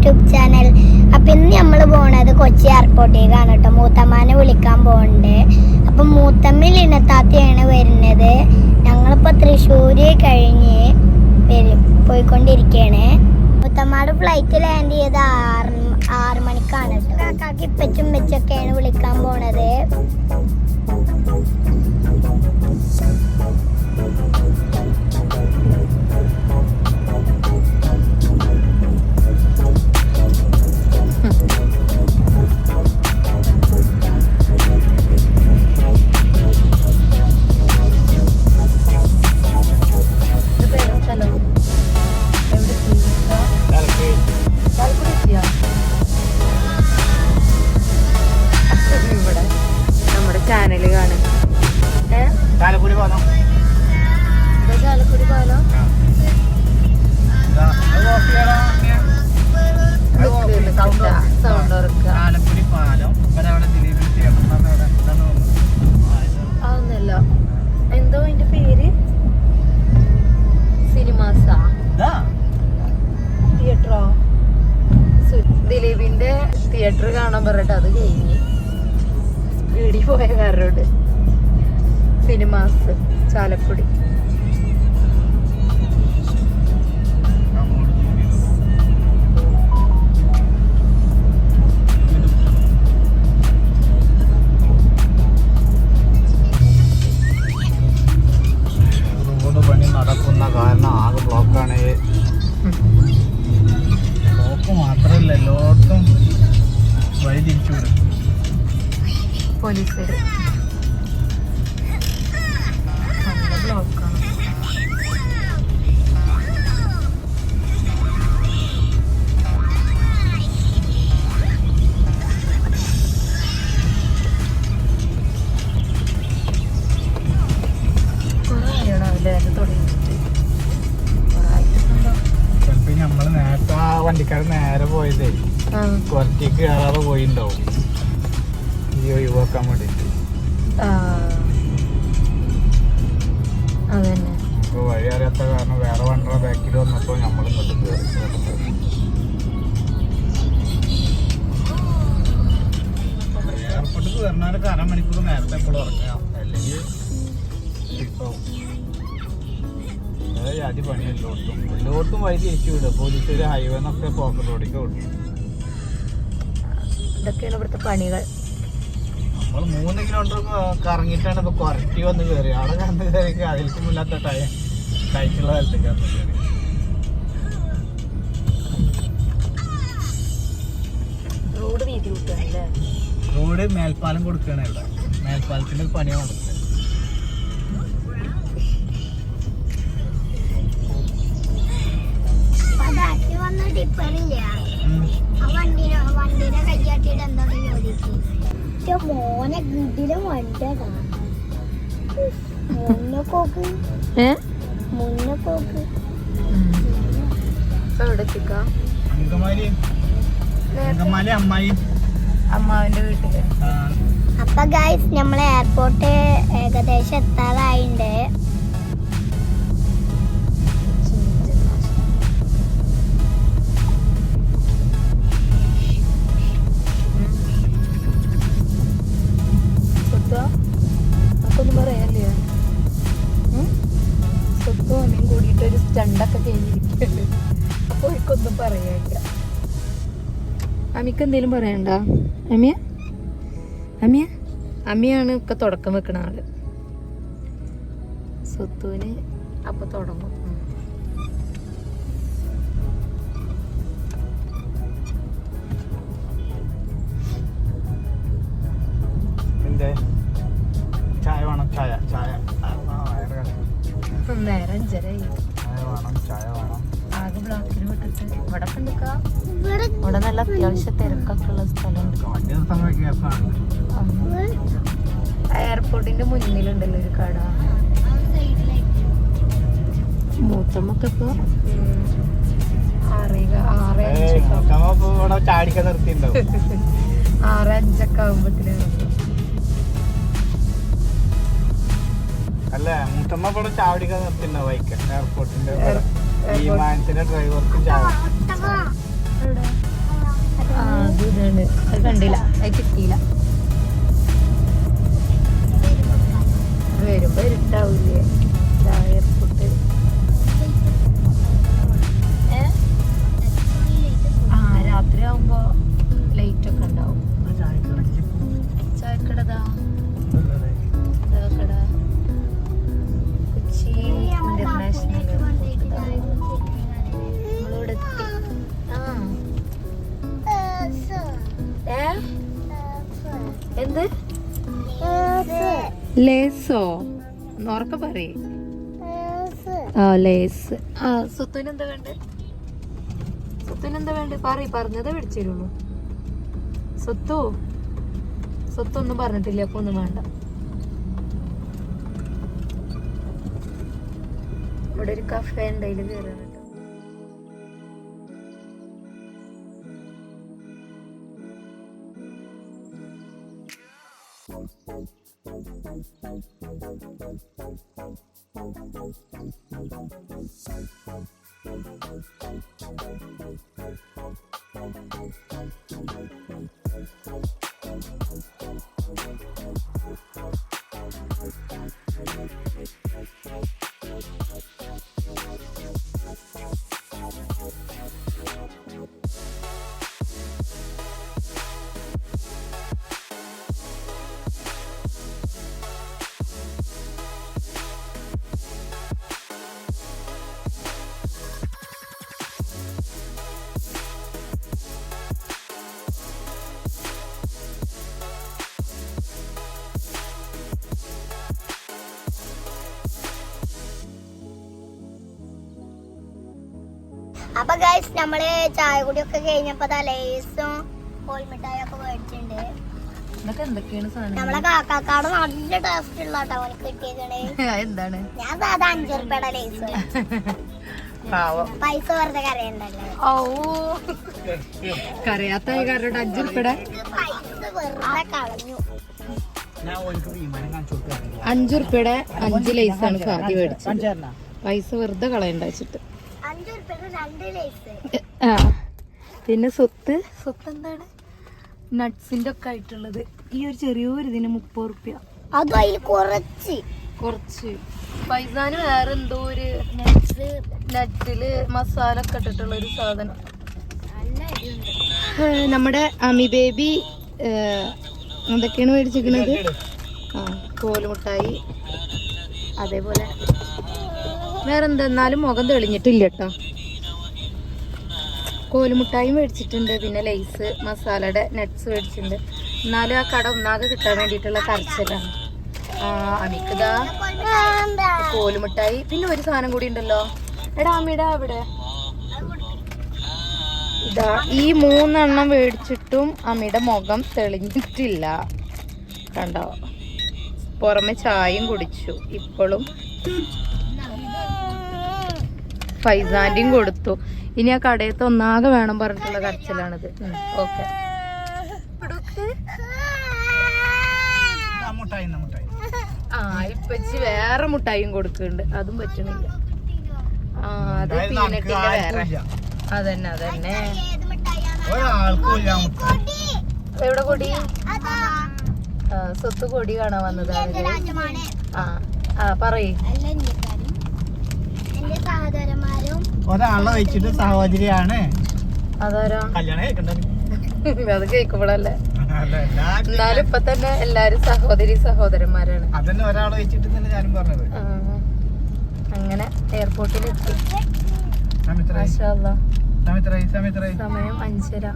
YouTube channel. അപ്പം ഇന്ന് നമ്മൾ പോണത് കൊച്ചി എയർപോർട്ടിലേക്കാണ് കേട്ടോ. മൂത്തമ്മാനെ വിളിക്കാൻ പോകണ്ടേ. അപ്പം മൂത്തമ്മ ലിനത്താത്തയാണ് വരുന്നത്. ഞങ്ങളിപ്പോൾ തൃശ്ശൂർ കഴിഞ്ഞ് പോയിക്കൊണ്ടിരിക്കുകയാണ്. മൂത്തമ്മയുടെ ഫ്ലൈറ്റ് ലാൻഡ് ചെയ്ത് 6 മണിക്കാണ് കേട്ടോ. കാക്കാക്ക് ഇപ്പച്ചും വെച്ചൊക്കെയാണ് വിളിക്കാൻ പോണത്. ചാനല് കാണും. ചാലക്കുടി പാലം ചാലക്കുടി പാലം സൗണ്ട് ഉറക്കുക ചാലക്കുടി പാലം അതൊന്നല്ല. എന്തോ അതിന്റെ പേര് സിനിമാസാ തിയേറ്ററോ ദിലീപിന്റെ തിയേറ്റർ കാണാൻ പറഞ്ഞിട്ട് അത് കഴിഞ്ഞ് സ്പീഡിൽ പോയ കാരോട് സിനിമാസ് ചാലക്കുടി. റോഡ് പണി നടക്കുന്ന കാരണം ആകെ ബ്ലോക്കാണ്. ബ്ലോക്ക് മാത്രമല്ല, എല്ലായിടത്തും വഴി തിരിച്ചു വിടും പോലീസുകാര്. നല്ല ബ്ലോക്കാണ്. കുറെ ആയോടാവില്ലേ അത് തുടങ്ങിയിട്ട്? ചിലപ്പോ നമ്മള് നേരത്തെ ആ വണ്ടിക്കാരൻ നേരെ പോയതേ കുറച്ചേക്ക് കയറാതെ പോയിണ്ടാവും ഈ ഒഴിവാക്കാൻ വേണ്ടിട്ട്. അതന്നെ ഇപ്പൊ വഴി അറിയാത്ത കാരണം വേറെ വണ്ടിയുടെ ബാക്കിൽ വന്നപ്പോ നമ്മൾ ഇങ്ങോട്ട് കയറി. എയർപോർട്ടിൽ വരണവരൊക്കെ 1/2 മണിക്കൂർ നേരത്തെ എപ്പോഴും ഇറങ്ങാം, അല്ലെങ്കിൽ ഇപ്പൊ അതി പണി എല്ലായിടത്തും വഴി തിരിച്ചു വിടുക. പോലീസുകാർ ഹൈവേ എന്നൊക്കെ പോക്കറ്റ് റോഡിലേക്ക് വിടും. ഇതൊക്കെയാണ് ഇവിടുത്തെ പണികൾ. നമ്മൾ 3 കിലോമീറ്റർ കറങ്ങിയിട്ടാണ് ഇപ്പൊ കുറട്ടി വന്ന് കയറി. അവിടെ കന്ന് കയറി അതിൽക്കും ഇല്ലാത്ത ടൈറ്റുള്ള സ്ഥലത്തേക്ക് വന്ന് കയറി. റോഡ് വീതി കൂട്ടുകയാണല്ലേ? റോഡ് മേൽപ്പാലം കൊടുക്കുകയാണ്. ഇവിടെ മേൽപ്പാലത്തിന്റെ പണിയാണ് നടക്കുന്നത്. വണ്ടിയുടെ കയ്യാട്ടിട്ട് എന്താ ചോദിക്കും. മോനെ ഗിഡിലെ വണ്ടിയാ മുന്നോക്ക് അമ്മാവിന്റെ വീട്ടില്. അപ്പൊ ഗൈസ് നമ്മളെ എയർപോർട്ട് ഏകദേശം എത്താറായിണ്ട്. അപ്പൊന്നും പറയാല്ലേ? സ്വത്തും അമ്മയും കൂടിയിട്ട് ഒരു സ്റ്റണ്ടൊക്കെ കഴിഞ്ഞിരിക്കണ്ട്. അപ്പൊ എനിക്കൊന്നും പറയാനില്ല. അമ്മിക്ക് എന്തേലും പറയണ്ട? അമ്മിയാണ് ഒക്കെ തുടക്കം വെക്കണ ആള്. സ്വത്തുവിന് അപ്പൊ തുടങ്ങും. ചായ വേണം, ചായ ചായ നേരം 5:30 ചായ വേണം. ആകെ ബ്ലോക്കിൽ വിട്ടിട്ട് ഇവിടെ കണ്ടിക്കാം. ഇവിടെ നല്ല അത്യാവശ്യം തിരക്കൊക്കെ ഉള്ള സ്ഥലമുണ്ട്. എയർപോർട്ടിന്റെ മുന്നിലുണ്ടല്ലോ ഒരു കട. മൂത്തമ്മക്ക് ഇപ്പൊ 6:05 ആവുമ്പത്തിനാണ്. അല്ല മൂത്തമ്മ ഇവിടെ ചാവടിക്കാൻ നിർത്തിണ്ടാവും ബൈക്ക് എയർപോർട്ടിന്റെ വിമാനത്തിന്റെ ഡ്രൈവർക്ക് ചാവടി അത് ഇതാണ്, അത് കണ്ടില്ല, അത് കിട്ടിയില്ല. വരുമ്പോ ഇരുട്ടാവൂലേ എയർപോർട്ട്? ആ രാത്രി ആവുമ്പോ ലൈറ്റ് ഒക്കെ ഉണ്ടാവും. ചായക്കടതാ കട കൊച്ചി ഇന്റർനാഷണൽ എയർപോർട്ട്. നമ്മളിവിടെ എത്തി. എന്ത് ലേസോ ഉറക്കെ പറയേ? ആ ലേസ്. ആ സ്വത്തുവിനെന്താ വേണ്ടേ? സ്വത്തുവിനെന്താ വേണ്ടേ? പറഞ്ഞതേ മേടിച്ചു തരുള്ളൂ. സ്വത്തൊന്നും പറഞ്ഞിട്ടില്ല, അപ്പൊ ഒന്നും വേണ്ട. ഇവിടെ ഒരു കഫേ ഉണ്ട്, അതിൽ കയറാൻ കേട്ടോ. അപ്പൊ ഗൈസ് നമ്മള് ചായ കുടിയൊക്കെ കഴിഞ്ഞപ്പോ ലേസും കോൽമിഠായി ഒക്കെ മേടിച്ചിട്ടുണ്ട്. ഇതൊക്കെ എന്തൊക്കെയാണ് സാധനം? നമ്മളെ കാക്കാക്കാട് നല്ല ടേസ്റ്റ് ഉള്ള കേട്ടോ അവനക്ക് കിട്ടിയേക്കണേ. എന്താണ്? ഞാൻ സാധാ 5 ഉറുപ്പിയുടെ ലേസ് പൈസ വെറുതെ കരയണ്ടല്ലോ. ഓ കരയാത്ത കാരോട് 5 ഉറുപ്പിയുടെ പൈസ വെറുതെ കളഞ്ഞു. 5 ഉറുപ്പിയുടെ 5 ലേസാണ് ഫാദി മേടിച്ചത്. പൈസ വെറുതെ കളയണ്ട വെച്ചിട്ട്. 5 ഉറുപ്പിയുടെ 2 ലേസ്. ആ പിന്നെ സ്വത്ത് എന്താണ്? നട്ട്സിന്റെ ഒക്കെ ആയിട്ടുള്ളത്. ഈ ഒരു ചെറിയൊരു ഇതിന് 30 ഉറുപ്പ്യ. അതും അതിൽ കുറച്ച് പൈസാന് വേറെ എന്തോ ഒരു നട്സില് മസാല ഒക്കെ ഇട്ടിട്ടുള്ള ഒരു സാധനം. നമ്മുടെ അമി ബേബി എന്തൊക്കെയാണ് മേടിച്ചിരിക്കുന്നത്? ആ കോലുമുട്ടായി, അതേപോലെ വേറെന്തെന്നാലും മുഖം തെളിഞ്ഞിട്ടില്ല കേട്ടോ. കോലുമുട്ടായി മേടിച്ചിട്ടുണ്ട്, പിന്നെ ലേസ് മസാലയുടെ നട്ട്സ് മേടിച്ചിട്ടുണ്ട്. എന്നാലും ആ കട ഒന്നാകെ കിട്ടാൻ വേണ്ടിയിട്ടുള്ള കരച്ചിലാണ്. അമിക്കതാ കോലുമുട്ടായി. പിന്നെ ഒരു സാധനം കൂടി ഉണ്ടല്ലോ. എടാ അമ്മിടാ അവിടെ ഇതാ. ഈ 3 എണ്ണം മേടിച്ചിട്ടും അമ്മിയുടെ മുഖം തെളിഞ്ഞിട്ടില്ല കണ്ടോ. പുറമെ ചായയും കുടിച്ചു. ഇപ്പോഴും ഫൈസാന്റെയും കൊടുത്തു. ഇനി ആ കടയത്ത് ഒന്നാകെ വേണം പറഞ്ഞിട്ടുള്ള കരച്ചിലാണിത്. ഓക്കെ ആ ഇപ്പച്ചി വേറെ മുട്ടായും കൊടുക്കുന്നുണ്ട്, അതും പറ്റണില്ല. ആ അത് പീനട്ടിന്റെ വേറെ. അതന്നെ എവിടെ കൊടി? സ്വത്ത് കൊടി കാണാൻ വന്നതാണ്. ആ പറയ്. ഒരാളെ വെച്ചിട്ട് സഹോദരിയാണ്. അതാരാ? കല്യാണം കേൾക്കണ്ടത് അത് കേൾക്കുമ്പോഴല്ലേ. എന്നാലും ഇപ്പൊ തന്നെ എല്ലാരും സഹോദരന്മാരാണ്. അതന്നെ ഒരാളെ വെച്ചിട്ട് തന്നെ ഞാനും പറഞ്ഞത്. അങ്ങനെ എയർപോർട്ടിലെത്തി. സമയം 5:30.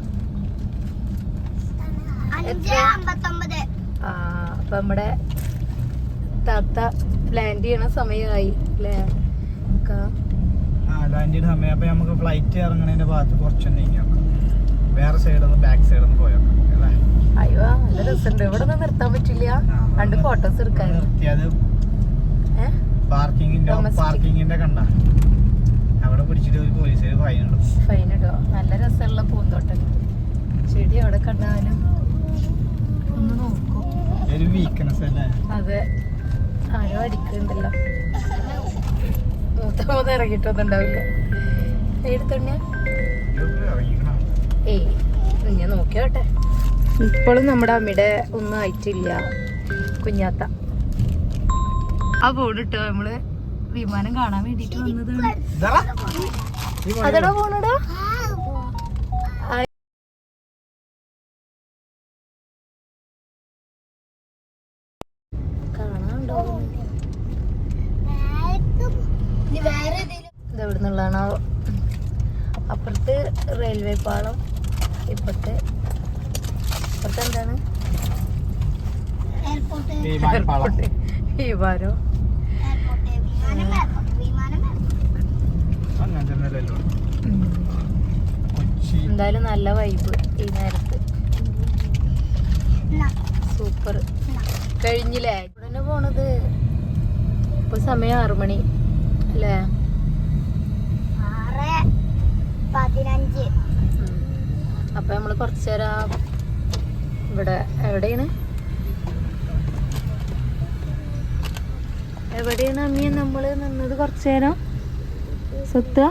അപ്പൊ നമ്മുടെ താത്ത ലാൻഡ് ചെയ്യണ സമയമായി അല്ലേ? ലാൻഡ് സമയം. അപ്പൊ നമുക്ക് ഫ്ലൈറ്റ് ഇറങ്ങണതിന്റെ ഭാഗത്ത് കുറച്ചുണ്ടെങ്കിൽ വേറെ സൈഡിൽ ബാക്ക് സൈഡിൽ നിന്ന് പോയോ അല്ലേ? അയ്യോ നല്ല രസമുണ്ട്. ഇവിടെ ഒന്നും നിർത്താൻ പറ്റില്ല. 2 ഫോട്ടോസ് എടുക്കാൻ. നിർത്തിയത് പാർക്കിങ്ങിന്റെ കണ്ട അവിടെ പിടിച്ചിട്ട് ഒരു പോലീസുകാർ ഫൈൻ ഇടും. നല്ല രസമുള്ള പൂന്തോട്ടം. ചെടി അവിടെ കണ്ടാലും ഒന്ന് നോക്കും. ഒരു വീക്ക്നെസ് അല്ലേ? അതെ, ആരോ അടിക്കുന്നുണ്ടല്ലോ. മൂത്ത ഇറങ്ങിയിട്ടൊന്നും ഉണ്ടാവില്ല. എടുത്തോണ്ടെ ഞാൻ നോക്കിയോട്ടെ. ഇപ്പോഴും നമ്മുടെ അമ്മയുടെ ഒന്നും ആയിട്ടില്ല കുഞ്ഞാത്ത. ആ പോണിട്ടോ നമ്മള് വിമാനം കാണാൻ വേണ്ടിട്ട് വന്നതാണ്. അതെടാ പോണടാ. കാണാണ്ടോ ഇതെവിടെ നിന്നുള്ളതാണോ? അപ്പുറത്ത് റെയിൽവേ പാളം, ഇപ്പുറത്തെ എന്താണ് വിമാനോ? എന്തായാലും നല്ല വൈബ് ഈ നേരത്ത്. സൂപ്പർ. കഴിഞ്ഞില്ലേ ഇവിടെ പോണത്? ഇപ്പൊ സമയം 6 മണി അല്ലേ? 6:15. അപ്പൊ നമ്മള് കുറച്ചേരം ഇവിടെ എവിടെയാണ് അമ്മീ നമ്മള് നിന്നത്? കുറച്ചേരം സ്വത്ത്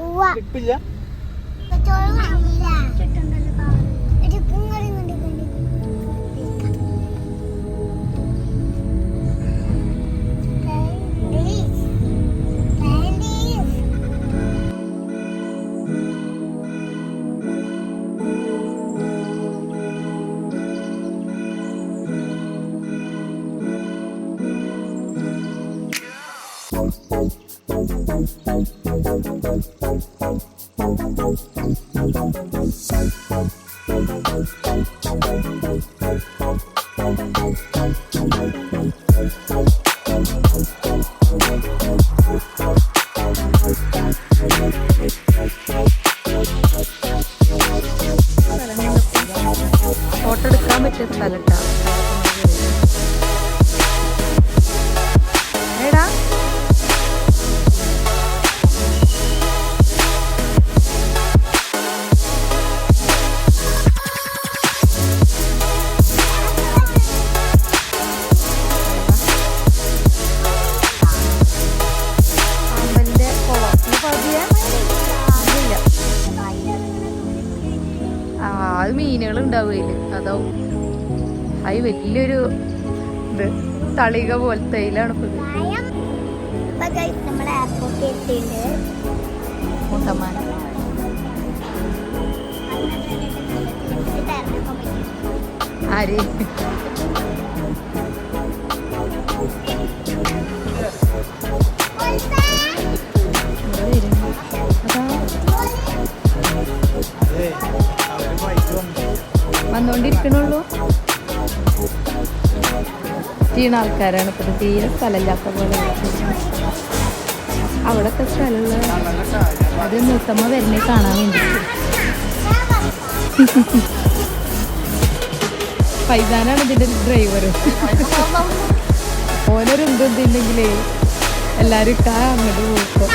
ഫോട്ടോ എടുക്കാൻ പറ്റിയ സ്ഥലട്ടാ. ഏടാ അത് മീനുകൾ ഉണ്ടാവുകയില്ല. അതാവും അത് വലിയൊരു ഇത് തളിക പോലത്തെ ഇതിലാണ് ഇപ്പൊ മുത്തമ്മാന. ആര് വന്നോണ്ടിരിക്കണുള്ളൂ. ചെയ്യുന്ന ആൾക്കാരാണ് ഇപ്പൊ. തീരെ സ്ഥലമില്ലാത്ത പോലെ. അവിടൊക്കെ സ്ഥലമുള്ള അത് മൂത്തമ്മ വരുന്നേ കാണാൻ വേണ്ടി. പൈസാനാണ് ഇതിന്റെ ഡ്രൈവറും. ഓനൊരു എന്തുണ്ടെങ്കിലേ എല്ലാരും അങ്ങോട്ട് പോക്കോ.